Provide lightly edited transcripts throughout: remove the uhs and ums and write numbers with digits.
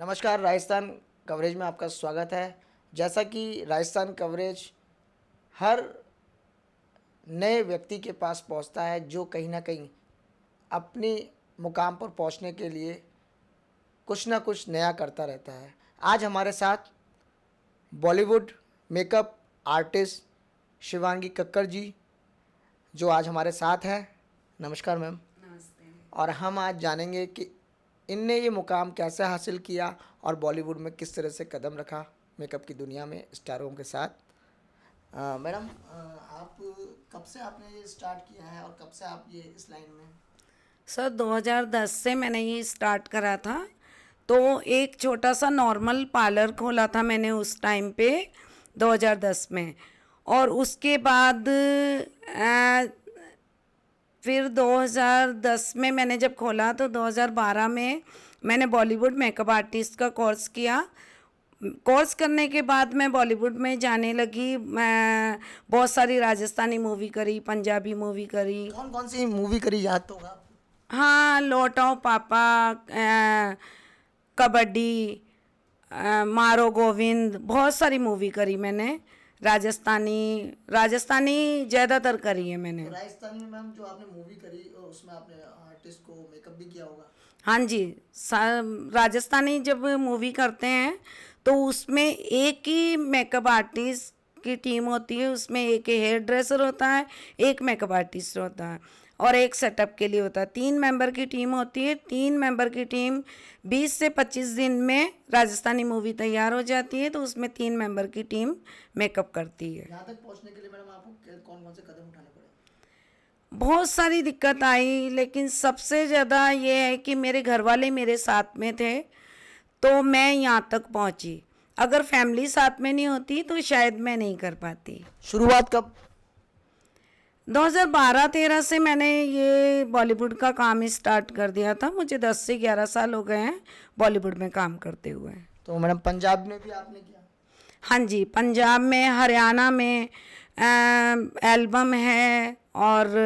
नमस्कार, राजस्थान कवरेज में आपका स्वागत है। जैसा कि राजस्थान कवरेज हर नए व्यक्ति के पास पहुंचता है जो कहीं ना कहीं अपने मुकाम पर पहुंचने के लिए कुछ ना कुछ नया करता रहता है। आज हमारे साथ बॉलीवुड मेकअप आर्टिस्ट शिवांगी कक्कड़ जी जो आज हमारे साथ हैं। नमस्कार मैम। नमस्ते। और हम आज जानेंगे कि इनने ये मुकाम कैसे हासिल किया और बॉलीवुड में किस तरह से कदम रखा मेकअप की दुनिया में स्टारों के साथ। मैडम, आप कब से आपने ये स्टार्ट किया है और कब से आप ये इस लाइन में? सर 2010 से मैंने ये स्टार्ट करा था। तो एक छोटा सा नॉर्मल पार्लर खोला था मैंने उस टाइम पे 2010 में। और उसके बाद फिर 2010 में मैंने जब खोला तो 2012 में मैंने बॉलीवुड मेकअप आर्टिस्ट का कोर्स किया। कोर्स करने के बाद मैं बॉलीवुड में जाने लगी। मैं बहुत सारी राजस्थानी मूवी करी, पंजाबी मूवी करी। कौन कौन सी मूवी करी याद तो होगा आपको? हाँ, लौट आओ पापा, कबड्डी, मारो गोविंद, बहुत सारी मूवी करी मैंने। राजस्थानी राजस्थानी ज़्यादातर करी है मैंने। तो राजस्थान में मैम जो आपने मूवी करी उसमें आपने आर्टिस्ट को मेकअप भी किया होगा? हाँ जी, राजस्थानी जब मूवी करते हैं तो उसमें एक ही मेकअप आर्टिस्ट की टीम होती है। उसमें एक हेयर ड्रेसर होता है, एक मेकअप आर्टिस्ट होता है और एक सेटअप के लिए होता है। 3 मेंबर की टीम होती है। 3 मेंबर की टीम 20 से 25 दिन में राजस्थानी मूवी तैयार हो जाती है। तो उसमें 3 मेंबर की टीम मेकअप करती है। यहाँ तक पहुँचने के लिए मैडम आपको कौन कौन से कदम उठाने पड़े? बहुत सारी दिक्कत आई, लेकिन सबसे ज़्यादा ये है कि मेरे घर वाले मेरे साथ में थे तो मैं यहाँ तक पहुँची। अगर फैमिली साथ में नहीं होती तो शायद मैं नहीं कर पाती। शुरुआत कब? 2012-13 से मैंने ये बॉलीवुड का काम स्टार्ट कर दिया था। मुझे 10 से 11 साल हो गए हैं बॉलीवुड में काम करते हुए। तो मैडम पंजाब में भी आपने किया? हाँ जी, पंजाब में, हरियाणा में एल्बम है और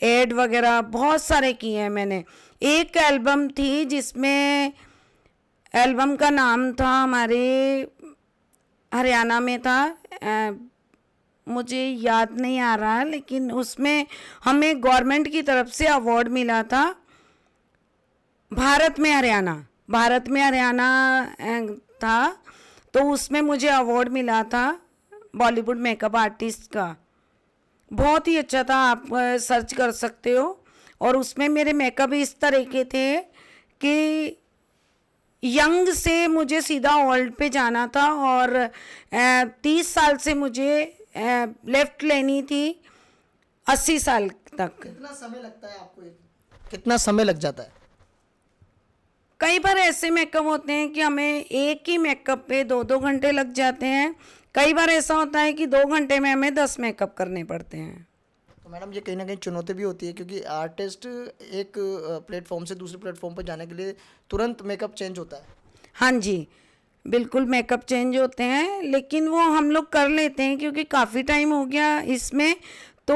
एड वगैरह बहुत सारे किए हैं मैंने। एक एल्बम थी जिसमें एल्बम का नाम था, हमारे हरियाणा में था, मुझे याद नहीं आ रहा, लेकिन उसमें हमें गवर्नमेंट की तरफ से अवार्ड मिला था। भारत में हरियाणा था, तो उसमें मुझे अवार्ड मिला था बॉलीवुड मेकअप आर्टिस्ट का। बहुत ही अच्छा था, आप सर्च कर सकते हो। और उसमें मेरे मेकअप इस तरह के थे कि यंग से मुझे सीधा ओल्ड पे जाना था और 30 साल से मुझे लेफ्ट लेनी थी 80 साल तक। कितना समय लगता है आपको? कितना समय लग जाता है? कई बार ऐसे मेकअप होते हैं कि हमें एक ही मेकअप पे 2-2 घंटे लग जाते हैं। कई बार ऐसा होता है कि 2 घंटे में हमें 10 मेकअप करने पड़ते हैं। तो मैडम ये कहीं ना कहीं चुनौती भी होती है क्योंकि आर्टिस्ट एक प्लेटफॉर्म से दूसरे प्लेटफॉर्म पर जाने के लिए तुरंत मेकअप चेंज होता है। हाँ जी, बिल्कुल मेकअप चेंज होते हैं, लेकिन वो हम लोग कर लेते हैं क्योंकि काफ़ी टाइम हो गया इसमें। तो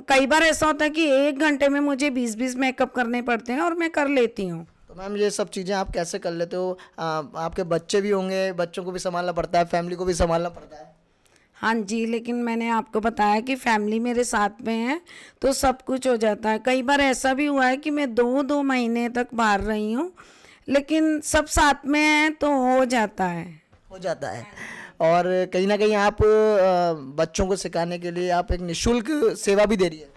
कई बार ऐसा होता है कि 1 घंटे में मुझे 20-20 मेकअप करने पड़ते हैं और मैं कर लेती हूँ। तो मैम ये सब चीज़ें आप कैसे कर लेते हो? आपके बच्चे भी होंगे, बच्चों को भी संभालना पड़ता है, फैमिली को भी संभालना पड़ता है। हाँ जी, लेकिन मैंने आपको बताया कि फैमिली मेरे साथ में है तो सब कुछ हो जाता है। कई बार ऐसा भी हुआ है कि मैं 2-2 महीने तक बाहर रही हूँ, लेकिन सब साथ में हैं तो हो जाता है। हो जाता है। और कहीं ना कहीं आप बच्चों को सिखाने के लिए आप एक निःशुल्क सेवा भी दे रही है।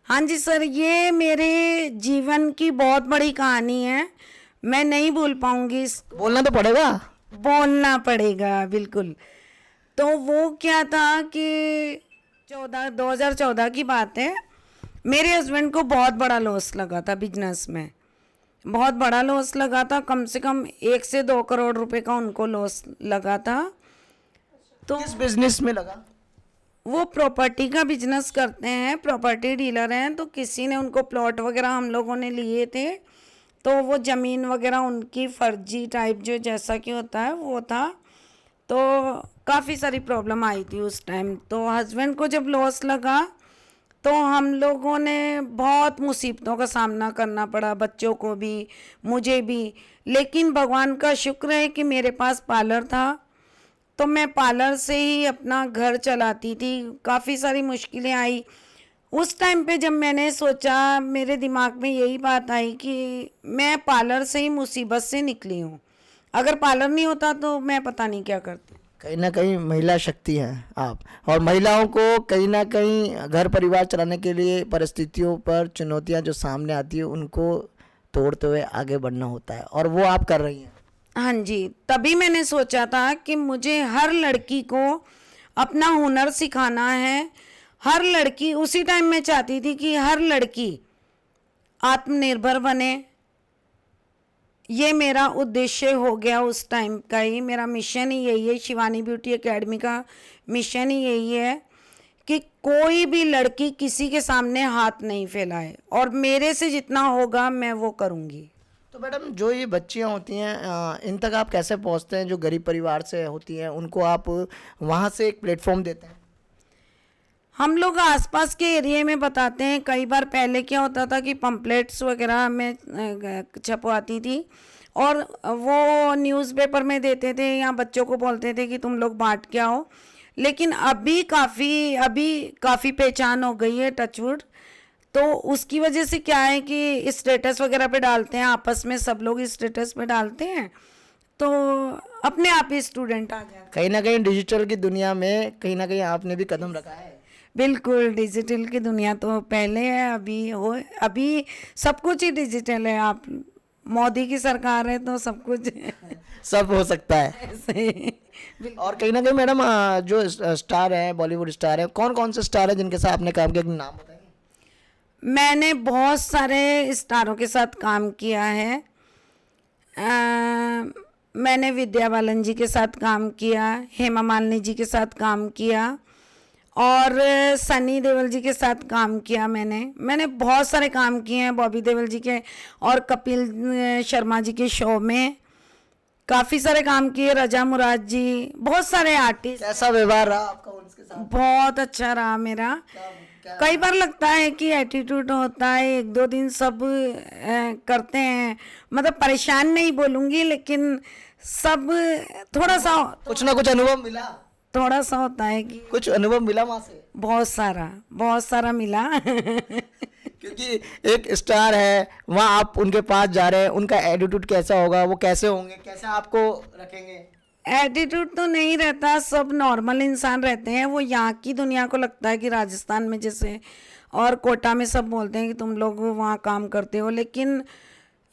हाँ जी सर, ये मेरे जीवन की बहुत बड़ी कहानी है, मैं नहीं भूल पाऊँगी। बोलना तो पड़ेगा। बोलना पड़ेगा, बिल्कुल। तो वो क्या था कि 2014 की बात है। मेरे हस्बैंड को बहुत बड़ा लॉस लगा था बिजनेस में, बहुत बड़ा लॉस लगा था। कम से कम 1 से 2 करोड़ रुपए का उनको लॉस लगा था। तो किस बिजनेस में लगा? वो प्रॉपर्टी का बिजनेस करते हैं, प्रॉपर्टी डीलर हैं। तो किसी ने उनको प्लॉट वगैरह हम लोगों ने लिए थे, तो वो ज़मीन वगैरह उनकी फर्जी टाइप जो जैसा कि होता है वो था। तो काफ़ी सारी प्रॉब्लम आई थी उस टाइम। तो हस्बैंड को जब लॉस लगा तो हम लोगों ने बहुत मुसीबतों का सामना करना पड़ा, बच्चों को भी, मुझे भी। लेकिन भगवान का शुक्र है कि मेरे पास पार्लर था, तो मैं पार्लर से ही अपना घर चलाती थी। काफ़ी सारी मुश्किलें आई उस टाइम पे। जब मैंने सोचा, मेरे दिमाग में यही बात आई कि मैं पार्लर से ही मुसीबत से निकली हूँ। अगर पार्लर नहीं होता तो मैं पता नहीं क्या करती। कहीं ना कहीं महिला शक्ति हैं आप, और महिलाओं को कहीं ना कहीं घर परिवार चलाने के लिए परिस्थितियों पर चुनौतियां जो सामने आती है उनको तोड़ते हुए आगे बढ़ना होता है, और वो आप कर रही हैं। हाँ जी, तभी मैंने सोचा था कि मुझे हर लड़की को अपना हुनर सिखाना है। हर लड़की, उसी टाइम मैं चाहती थी कि हर लड़की आत्मनिर्भर बने। ये मेरा उद्देश्य हो गया उस टाइम का ही। मेरा मिशन ही यही है, शिवानी ब्यूटी एकेडमी का मिशन ही यही है कि कोई भी लड़की किसी के सामने हाथ नहीं फैलाए, और मेरे से जितना होगा मैं वो करूँगी। तो मैडम, जो ये बच्चियां होती हैं इन तक आप कैसे पहुंचते हैं? जो गरीब परिवार से होती हैं उनको आप वहां से एक प्लेटफॉर्म देते हैं? हम लोग आसपास के एरिया में बताते हैं। कई बार पहले क्या होता था कि पम्पलेट्स वगैरह में छपवाती थी, और वो न्यूज़पेपर में देते थे, या बच्चों को बोलते थे कि तुम लोग बांट के आओ। लेकिन अभी काफ़ी पहचान हो गई है, टचवुड। तो उसकी वजह से क्या है कि स्टेटस वगैरह पे डालते हैं, आपस में सब लोग स्टेटस पे डालते हैं, तो अपने आप ही स्टूडेंट आ जाते हैं। कहीं ना कहीं डिजिटल की दुनिया में कहीं ना कहीं आपने भी कदम रखा है। बिल्कुल, डिजिटल की दुनिया तो पहले है, अभी सब कुछ ही डिजिटल है। आप, मोदी की सरकार है तो सब कुछ सब हो सकता है। ऐसे। और कहीं ना कहीं मैडम, जो स्टार हैं, बॉलीवुड स्टार हैं, कौन कौन से स्टार हैं जिनके साथ आपने काम किया, नाम बताएंगे? मैंने बहुत सारे स्टारों के साथ काम किया है। मैंने विद्या बालन जी के साथ काम किया, हेमा मालिनी जी के साथ काम किया, और सनी देओल जी के साथ काम किया। मैंने बहुत सारे काम किए हैं, बॉबी देओल जी के और कपिल शर्मा जी के शो में काफ़ी सारे काम किए, रजा मुराद जी, बहुत सारे आर्टिस्ट। कैसा व्यवहार रहा आपका उनके साथ? बहुत अच्छा रहा मेरा। कई बार लगता है कि एटीट्यूड होता है, एक दो दिन सब करते हैं, मतलब परेशान नहीं बोलूँगी, लेकिन सब थोड़ा सा कुछ ना कुछ अनुभव मिला? थोड़ा सा होता है कि कुछ अनुभव मिला वहां से? बहुत सारा मिला। क्योंकि एक स्टार है, वहाँ आप उनके पास जा रहे हैं, उनका एटीट्यूड कैसा होगा, वो कैसे होंगे, कैसे आपको रखेंगे? एटीट्यूड तो नहीं रहता, सब नॉर्मल इंसान रहते हैं। वो यहाँ की दुनिया को लगता है कि राजस्थान में जैसे और कोटा में सब बोलते हैं कि तुम लोग वहाँ काम करते हो, लेकिन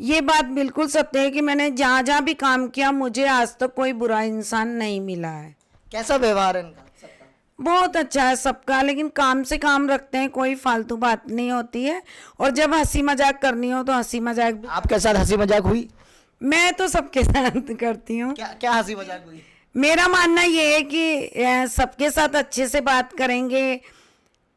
ये बात बिल्कुल सत्य है कि मैंने जहाँ जहाँ भी काम किया, मुझे आज तक कोई बुरा इंसान नहीं मिला है। कैसा व्यवहार है इनका सबका? बहुत अच्छा है सबका, लेकिन काम से काम रखते हैं, कोई फालतू बात नहीं होती है। और जब हंसी मजाक करनी हो तो हंसी मजाक भी। आपके साथ हंसी मजाक हुई? मैं तो सबके साथ करती हूँ। क्या क्या हंसी मजाक हुई? मेरा मानना ये है कि सबके साथ अच्छे से बात करेंगे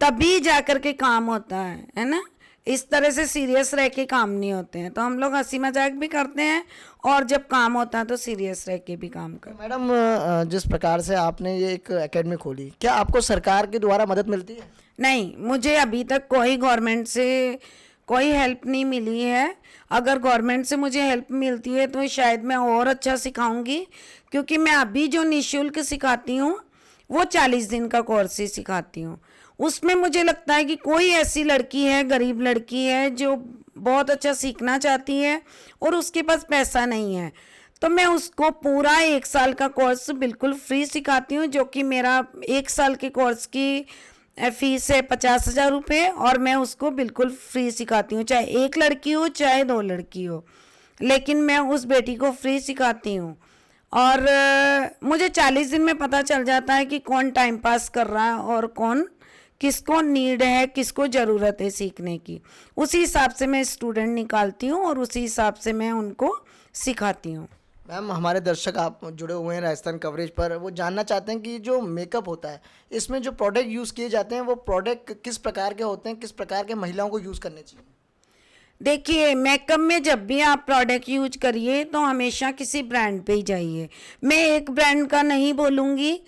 तभी जा कर के काम होता है ना। इस तरह से सीरियस रह के काम नहीं होते हैं। तो हम लोग हंसी मजाक भी करते हैं, और जब काम होता है तो सीरियस रह के भी काम करते हैं। मैडम, जिस प्रकार से आपने ये एक एकेडमी खोली, क्या आपको सरकार के द्वारा मदद मिलती है? नहीं, मुझे अभी तक कोई गवर्नमेंट से कोई हेल्प नहीं मिली है। अगर गवर्नमेंट से मुझे हेल्प मिलती है तो शायद मैं और अच्छा सिखाऊंगी, क्योंकि मैं अभी जो निःशुल्क सिखाती हूँ वो 40 दिन का कोर्स ही सिखाती हूँ। उसमें मुझे लगता है कि कोई ऐसी लड़की है, गरीब लड़की है, जो बहुत अच्छा सीखना चाहती है और उसके पास पैसा नहीं है, तो मैं उसको पूरा 1 साल का कोर्स बिल्कुल फ्री सिखाती हूँ, जो कि मेरा 1 साल के कोर्स की फीस है 50,000 रुपये, और मैं उसको बिल्कुल फ्री सिखाती हूँ, चाहे एक लड़की हो चाहे 2 लड़की हो, लेकिन मैं उस बेटी को फ्री सिखाती हूँ। और मुझे 40 दिन में पता चल जाता है कि कौन टाइम पास कर रहा है और कौन, किसको नीड है, किसको ज़रूरत है सीखने की। उसी हिसाब से मैं स्टूडेंट निकालती हूँ और उसी हिसाब से मैं उनको सिखाती हूँ। मैम, हमारे दर्शक आप जुड़े हुए हैं राजस्थान कवरेज पर, वो जानना चाहते हैं कि जो मेकअप होता है, इसमें जो प्रोडक्ट यूज़ किए जाते हैं वो प्रोडक्ट किस प्रकार के होते हैं, किस प्रकार के महिलाओं को यूज़ करने चाहिए? देखिए, मेकअप में जब भी आप प्रोडक्ट यूज करिए तो हमेशा किसी ब्रांड पे ही जाइए। मैं एक ब्रांड का नहीं बोलूँगी,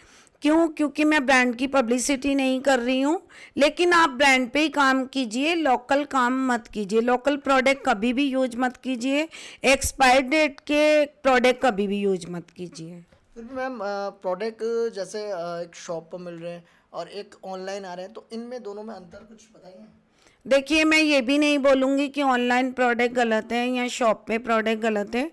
क्यों? क्योंकि मैं ब्रांड की पब्लिसिटी नहीं कर रही हूँ। लेकिन आप ब्रांड पे ही काम कीजिए, लोकल काम मत कीजिए। लोकल प्रोडक्ट कभी भी यूज मत कीजिए, एक्सपायर डेट के प्रोडक्ट कभी भी यूज मत कीजिए। फिर भी मैम प्रोडक्ट जैसे एक शॉप पर मिल रहे हैं और एक ऑनलाइन आ रहे हैं, तो इनमें दोनों में अंतर कुछ बताइए। देखिए, मैं ये भी नहीं बोलूँगी कि ऑनलाइन प्रोडक्ट गलत है या शॉप पे प्रोडक्ट गलत है।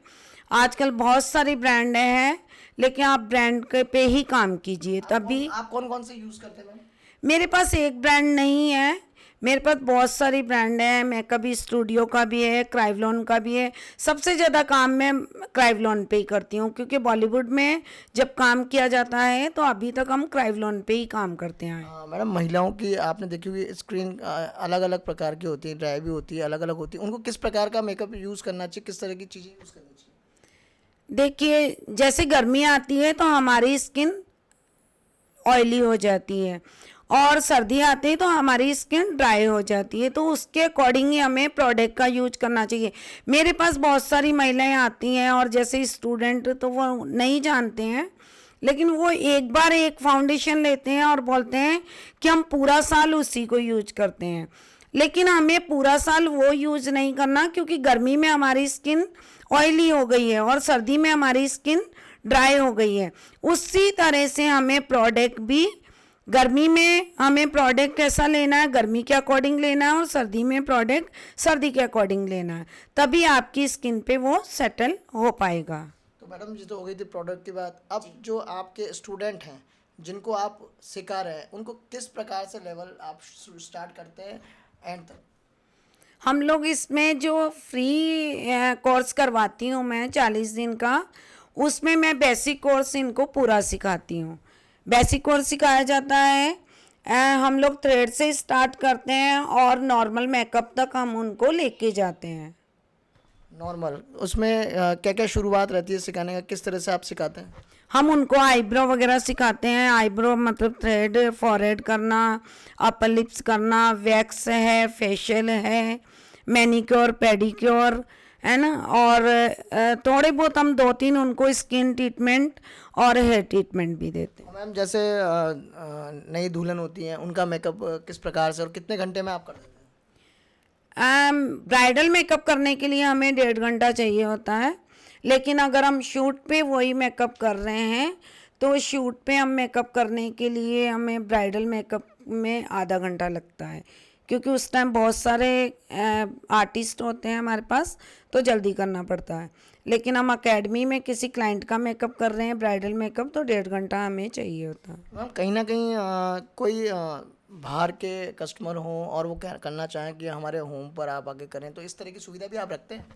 आजकल बहुत सारी ब्रांड हैं, लेकिन आप ब्रांड के पे ही काम कीजिए तभी। आप कौन कौन से यूज़ करते हैं मैम? मेरे पास एक ब्रांड नहीं है, मेरे पास बहुत सारी ब्रांड है। मेकअप स्टूडियो का भी है, क्राइवलॉन का भी है। सबसे ज़्यादा काम मैं क्राइवलॉन पे ही करती हूँ, क्योंकि बॉलीवुड में जब काम किया जाता है तो अभी तक हम क्राइवलॉन पे ही काम करते हैं। मैडम, महिलाओं की आपने देखी होगी स्क्रीन अलग अलग प्रकार की होती है, ड्राई भी होती है, अलग अलग होती है। उनको किस प्रकार का मेकअप यूज़ करना चाहिए, किस तरह की चीज़ें यूज़ करनी चाहिए? देखिए, जैसे गर्मी आती है तो हमारी स्किन ऑयली हो जाती है, और सर्दी आती है तो हमारी स्किन ड्राई हो जाती है। तो उसके अकॉर्डिंग ही हमें प्रोडक्ट का यूज करना चाहिए। मेरे पास बहुत सारी महिलाएं आती हैं, और जैसे स्टूडेंट तो वो नहीं जानते हैं, लेकिन वो एक बार एक फाउंडेशन लेते हैं और बोलते हैं कि हम पूरा साल उसी को यूज करते हैं। लेकिन हमें पूरा साल वो यूज नहीं करना, क्योंकि गर्मी में हमारी स्किन ऑयली हो गई है और सर्दी में हमारी स्किन ड्राई हो गई है। उसी तरह से हमें प्रोडक्ट भी, गर्मी में हमें प्रोडक्ट कैसा लेना है, गर्मी के अकॉर्डिंग लेना है, और सर्दी में प्रोडक्ट सर्दी के अकॉर्डिंग लेना है, तभी आपकी स्किन पे वो सेटल हो पाएगा। तो मैडम, जी तो हो गई थी प्रोडक्ट की बात। अब जो आपके स्टूडेंट हैं जिनको आप सिखा रहे हैं, उनको किस प्रकार से लेवल आप स्टार्ट करते हैं एंड तक? हम लोग इसमें जो फ्री कोर्स करवाती हूँ मैं 40 दिन का, उसमें मैं बेसिक कोर्स इनको पूरा सिखाती हूँ। बेसिक कोर्स सिखाया जाता है। हम लोग थ्रेड से स्टार्ट करते हैं और नॉर्मल मेकअप तक हम उनको लेके जाते हैं। नॉर्मल उसमें क्या क्या शुरुआत रहती है सिखाने का, किस तरह से आप सिखाते हैं? हम उनको आईब्रो वगैरह सिखाते हैं। आईब्रो मतलब थ्रेड, फॉरहेड करना, अपर लिप्स करना, वैक्स है, फेशियल है, मैनिक्योर, पेडिक्योर, है ना। और थोड़े बहुत हम 2-3 उनको स्किन ट्रीटमेंट और हेयर ट्रीटमेंट भी देते हैं। मैम, जैसे नई दुल्हन होती हैं, उनका मेकअप किस प्रकार से और कितने घंटे में आप कर देते हैं? ब्राइडल मेकअप करने के लिए हमें 1.5 घंटा चाहिए होता है, लेकिन अगर हम शूट पे वही मेकअप कर रहे हैं तो शूट पे हम मेकअप करने के लिए हमें ब्राइडल मेकअप में आधा घंटा लगता है, क्योंकि उस टाइम बहुत सारे आर्टिस्ट होते हैं हमारे पास, तो जल्दी करना पड़ता है। लेकिन हम अकेडमी में किसी क्लाइंट का मेकअप कर रहे हैं, ब्राइडल मेकअप, तो 1.5 घंटा हमें चाहिए होता है। मैम, कहीं ना कहीं कोई बाहर के कस्टमर हों और वो क्या करना चाहें कि हमारे होम पर आप आके करें, तो इस तरह की सुविधा भी आप रखते हैं?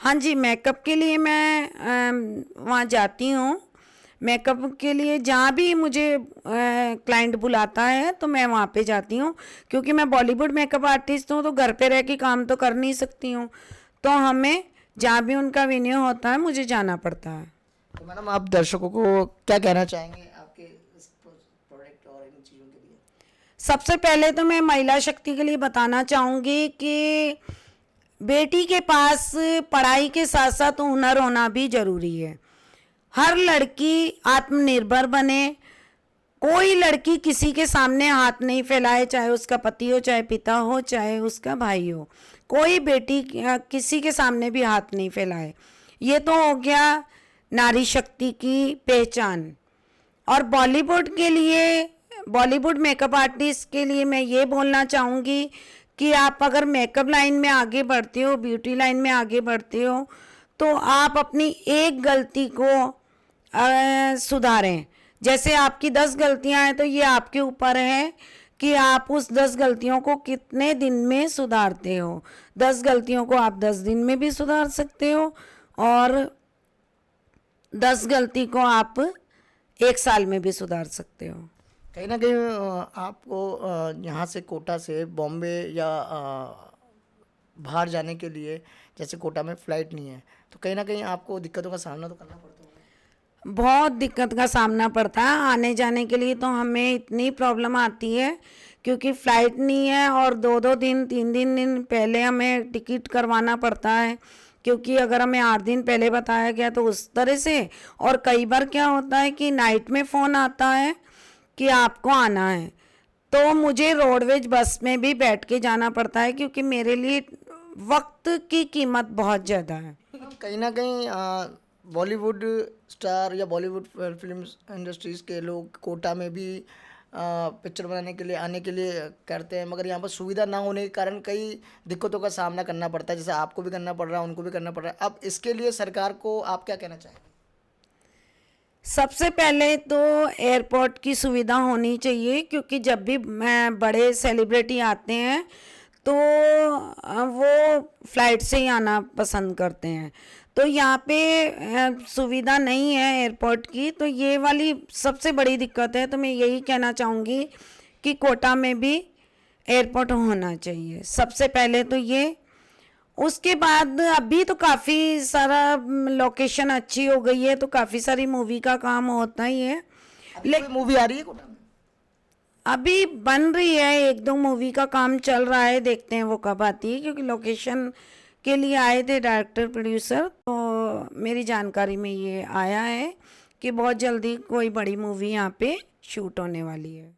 हाँ जी, मेकअप के लिए मैं वहाँ जाती हूँ। मेकअप के लिए जहाँ भी मुझे क्लाइंट बुलाता है तो मैं वहाँ पे जाती हूँ, क्योंकि मैं बॉलीवुड मेकअप आर्टिस्ट हूँ, तो घर पे रह के काम तो कर नहीं सकती हूँ, तो हमें जहाँ भी उनका वेन्यू होता है मुझे जाना पड़ता है। तो मैडम, आप दर्शकों को क्या कहना चाहेंगे आपके इस प्रोडक्ट और इन चीज़ों के लिए? सबसे पहले तो मैं महिला शक्ति के लिए बताना चाहूँगी कि बेटी के पास पढ़ाई के साथ साथ हुनर होना भी ज़रूरी है। हर लड़की आत्मनिर्भर बने। कोई लड़की किसी के सामने हाथ नहीं फैलाए, चाहे उसका पति हो, चाहे पिता हो, चाहे उसका भाई हो। कोई बेटी किसी के सामने भी हाथ नहीं फैलाए। ये तो हो गया नारी शक्ति की पहचान। और बॉलीवुड के लिए, बॉलीवुड मेकअप आर्टिस्ट के लिए मैं ये बोलना चाहूँगी कि आप अगर मेकअप लाइन में आगे बढ़ते हो, ब्यूटी लाइन में आगे बढ़ते हो, तो आप अपनी एक गलती को सुधारें। जैसे आपकी 10 गलतियां हैं तो ये आपके ऊपर है कि आप उस 10 गलतियों को कितने दिन में सुधारते हो। 10 गलतियों को आप 10 दिन में भी सुधार सकते हो, और 10 गलती को आप 1 साल में भी सुधार सकते हो। कहीं ना कहीं आपको यहाँ से कोटा से बॉम्बे या बाहर जाने के लिए, जैसे कोटा में फ़्लाइट नहीं है, तो कहीं ना कहीं आपको दिक्कतों का सामना तो करना पड़ता होगा? बहुत दिक्कत का सामना पड़ता है आने जाने के लिए। तो हमें इतनी प्रॉब्लम आती है क्योंकि फ़्लाइट नहीं है, और 2-2 दिन 3-3 दिन पहले हमें टिकट करवाना पड़ता है, क्योंकि अगर हमें 8 दिन पहले बताया गया तो उस तरह से। और कई बार क्या होता है कि नाइट में फ़ोन आता है, कि आपको आना है, तो मुझे रोडवेज बस में भी बैठ के जाना पड़ता है क्योंकि मेरे लिए वक्त की कीमत बहुत ज़्यादा है। कहीं ना कहीं बॉलीवुड स्टार या बॉलीवुड फिल्म इंडस्ट्रीज़ के लोग कोटा में भी पिक्चर बनाने के लिए आने के लिए करते हैं, मगर यहाँ पर सुविधा ना होने के कारण कई दिक्कतों का सामना करना पड़ता है, जैसे आपको भी करना पड़ रहा है, उनको भी करना पड़ रहा है। अब इसके लिए सरकार को आप क्या कहना चाहेंगे? सबसे पहले तो एयरपोर्ट की सुविधा होनी चाहिए, क्योंकि जब भी बड़े सेलिब्रिटी आते हैं तो वो फ्लाइट से ही आना पसंद करते हैं, तो यहाँ पे सुविधा नहीं है एयरपोर्ट की, तो ये वाली सबसे बड़ी दिक्कत है। तो मैं यही कहना चाहूँगी कि कोटा में भी एयरपोर्ट होना चाहिए, सबसे पहले तो ये। उसके बाद अभी तो काफ़ी सारा लोकेशन अच्छी हो गई है, तो काफ़ी सारी मूवी का काम होता ही है। लेकिन मूवी आ रही है कोटा में? अभी बन रही है, 1-2 मूवी का काम चल रहा है, देखते हैं वो कब आती है, क्योंकि लोकेशन के लिए आए थे डायरेक्टर प्रोड्यूसर, तो मेरी जानकारी में ये आया है कि बहुत जल्दी कोई बड़ी मूवी यहाँ पे शूट होने वाली है।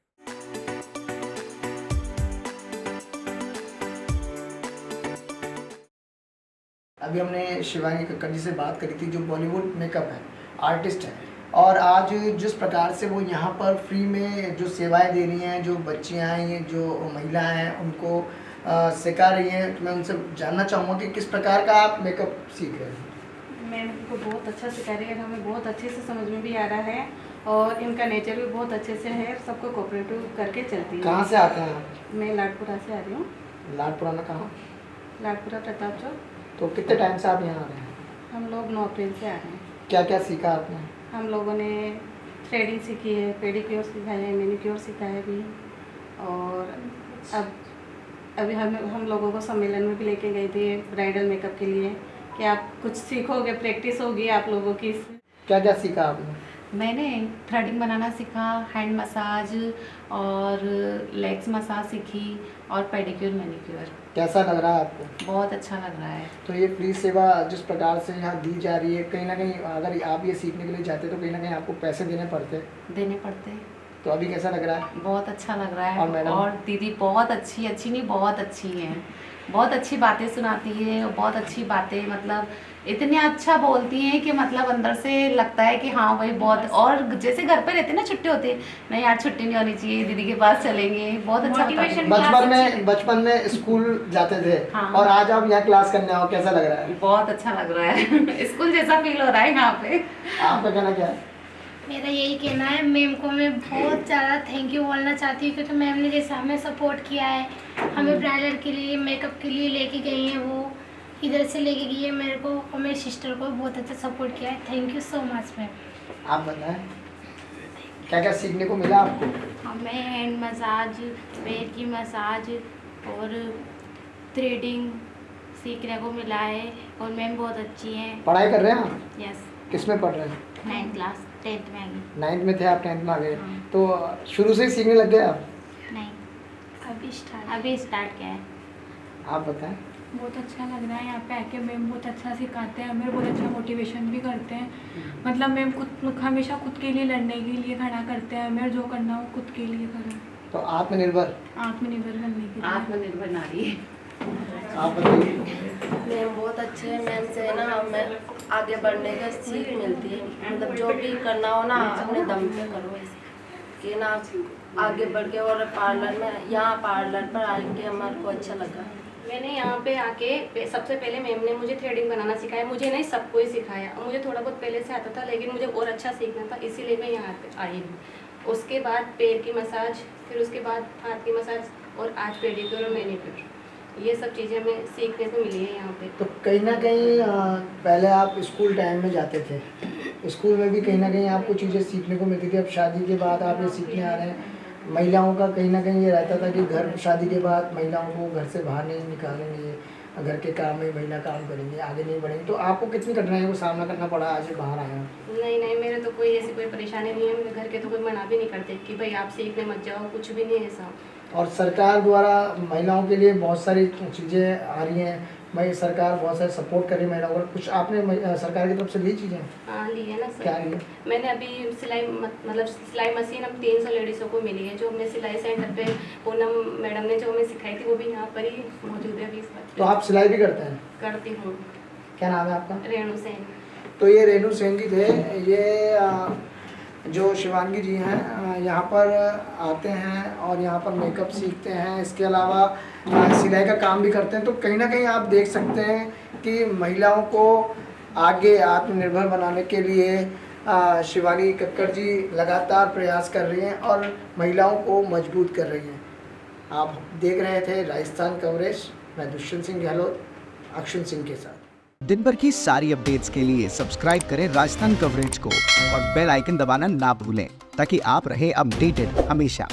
अभी हमने शिवानी कक्कड़ जी से बात करी थी, जो बॉलीवुड मेकअप है, आर्टिस्ट है, और आज जिस प्रकार से वो यहाँ पर फ्री में जो सेवाएं दे रही हैं, जो बच्चियाँ हैं, जो महिलाएं हैं, उनको सिखा रही हैं, तो मैं उनसे जानना चाहूँगा कि किस प्रकार का आप मेकअप सीख रहे हैं। मैम इनको बहुत अच्छा सिखा रही है, हमें बहुत अच्छे से समझ में भी आ रहा है, और इनका नेचर भी बहुत अच्छे से है, सबको कोऑपरेटिव करके चलती है। कहाँ से आते हैं आप? मैं लाडपुरा से आ रही हूँ। लाडपुरा में कहाँ? लाडपुरा प्रताप चौक। तो कितने टाइम से आप यहाँ आ रहे हैं? हम लोग 9 अप्रैल से आ रहे हैं। क्या क्या सीखा आपने? हम लोगों ने थ्रेडिंग सीखी है, पेडिक्योर सिखाया है, मैनिक्योर सिखाया है भी, और अभी हम लोगों को सम्मेलन में भी लेके गए थे ब्राइडल मेकअप के लिए, कि आप कुछ सीखोगे, प्रैक्टिस होगी आप लोगों की। क्या क्या सीखा आपने? मैंने थ्रेडिंग बनाना सीखा, हैंड मसाज और लेग्स मसाज सीखी, और पेडिक्योर मैनिक्योर। कैसा लग रहा है आपको? बहुत अच्छा लग रहा है। तो ये फ्री सेवा जिस प्रकार से यहाँ दी जा रही है, कहीं ना कहीं अगर आप ये सीखने के लिए जाते तो कहीं ना कहीं आपको पैसे देने पड़ते? देने पड़ते। तो अभी कैसा लग रहा है? बहुत अच्छा लग रहा है। और मैडम? और दीदी बहुत अच्छी नहीं, बहुत अच्छी है, बहुत अच्छी बातें सुनाती है, और बहुत अच्छी बातें, मतलब इतनी अच्छा बोलती हैं कि मतलब अंदर से लगता है कि हाँ भाई बहुत। और जैसे घर पे रहते ना, छुट्टी होती है, नहीं यार छुट्टी नहीं होनी चाहिए, दीदी के पास चलेंगे, बहुत अच्छा बचपन में स्कूल जाते थे, हाँ। और आज आप यहाँ क्लास करने आओ, कैसा लग रहा है? बहुत अच्छा लग रहा है। स्कूल जैसा फील हो रहा है यहाँ पे। आपका कहना क्या है? मेरा यही कहना है, मैम को मैं बहुत ज़्यादा थैंक यू बोलना चाहती हूँ, क्योंकि मैम ने जैसे हमें सपोर्ट किया है, हमें ब्राइडल के लिए, मेकअप के लिए लेके गई हैं, वो इधर से लेके गई है मेरे को और मेरी सिस्टर को बहुत अच्छा सपोर्ट किया है। Thank you so much ma'am. आप बताएं क्या क्या सीखने को मिला आपको? हमें हैंड मसाज, पैर की मसाज और थ्रेडिंग सीखने को मिला है, और मैम बहुत अच्छी हैं। पढ़ाई कर रहे हैं आप? यस। किस में पढ़ रहे हैं? 9th क्लास, 10th में आ गई। 9th में थे आप, 10th में आ गए, हाँ। तो शुरू से ही सीखने लग गए आप? नहीं, अभी अभी स्टार्ट किया है। आप बताएं। बहुत अच्छा लग रहा है यहाँ पे आके, मैम बहुत अच्छा सिखाते हैं हमें, बहुत अच्छा मोटिवेशन भी करते हैं, मतलब मैम खुद हमेशा खुद के लिए लड़ने के लिए खड़ा करते हैं हमें, जो करना हो खुद के लिए करें। तो आत्मनिर्भर बनने के लिए। आत्मनिर्भर नारी। आप बताइए। मैम बहुत अच्छे हैं, मैम से ना हमें आगे बढ़ने का सीख मिलती है, मतलब जो भी करना हो ना अपने दम पे करो, ऐसे कि ना आगे बढ़ के। और पार्लर में, यहाँ पार्लर पर आके हमारे को अच्छा लगा। मैंने यहाँ पे आके सबसे पहले मैम ने मुझे थ्रेडिंग बनाना सिखाया, मुझे नहीं सबको ही सिखाया, और मुझे थोड़ा बहुत पहले से आता था, लेकिन मुझे और अच्छा सीखना था, इसीलिए मैं यहाँ पे आई हूँ। उसके बाद पैर की मसाज, फिर उसके बाद हाथ की मसाज, और आज पेडिक्योर और मैनिक्योर, ये सब चीज़ें हमें सीखने को मिली है यहाँ पे। तो कहीं ना कहीं पहले आप स्कूल टाइम में जाते थे, स्कूल में भी कहीं ना कहीं आपको चीज़ें सीखने को मिलती थी, अब शादी के बाद आप ये सीखने आ रहे हैं। महिलाओं का कहीं ना कहीं ये रहता था कि घर शादी के बाद महिलाओं को घर से बाहर नहीं निकालेंगे, घर के काम में महिला काम करेंगे, आगे नहीं बढ़ेंगे, तो आपको कितनी कठिनाइयों का सामना करना पड़ा आज बाहर आया? नहीं, मेरे तो कोई ऐसी कोई परेशानी नहीं है, मेरे घर के तो कोई मना भी नहीं करते कि भाई आप सीखने मत जाओ, कुछ भी नहीं है ऐसा। और सरकार द्वारा महिलाओं के लिए बहुत सारी चीज़ें आ रही हैं, भाई सरकार बहुत सारे सपोर्ट कर रही है महिलाओं को, कुछ आपने सरकार की तरफ से ली चीज़ें? हाँ ली है ना सर। क्या लिए? मैंने अभी सिलाई मशीन हम 300 लेडीज़ों को मिली है, जो हमने सिलाई सेंटर पे पूनम मैडम ने जो हमें सिखाई थी वो भी यहाँ पर ही मौजूद है अभी इस वक्त। तो आप सिलाई भी करते हैं? करती हूँ। क्या नाम है आपका? रेणु सेन। तो ये रेणु सेन जी थे, ये जो शिवांगी जी हैं यहाँ पर आते हैं और यहाँ पर मेकअप सीखते हैं, इसके अलावा सिलाई का काम भी करते हैं। तो कहीं ना कहीं आप देख सकते हैं कि महिलाओं को आगे आत्मनिर्भर बनाने के लिए शिवानी कक्कड़ जी लगातार प्रयास कर रही हैं और महिलाओं को मजबूत कर रही हैं। आप देख रहे थे राजस्थान कवरेज, मैं दुष्यंत सिंह गहलोत अक्षुन सिंह के साथ। दिन भर की सारी अपडेट्स के लिए सब्सक्राइब करें राजस्थान कवरेज को और बेल आइकन दबाना ना भूलें ताकि आप रहे अपडेटेड हमेशा।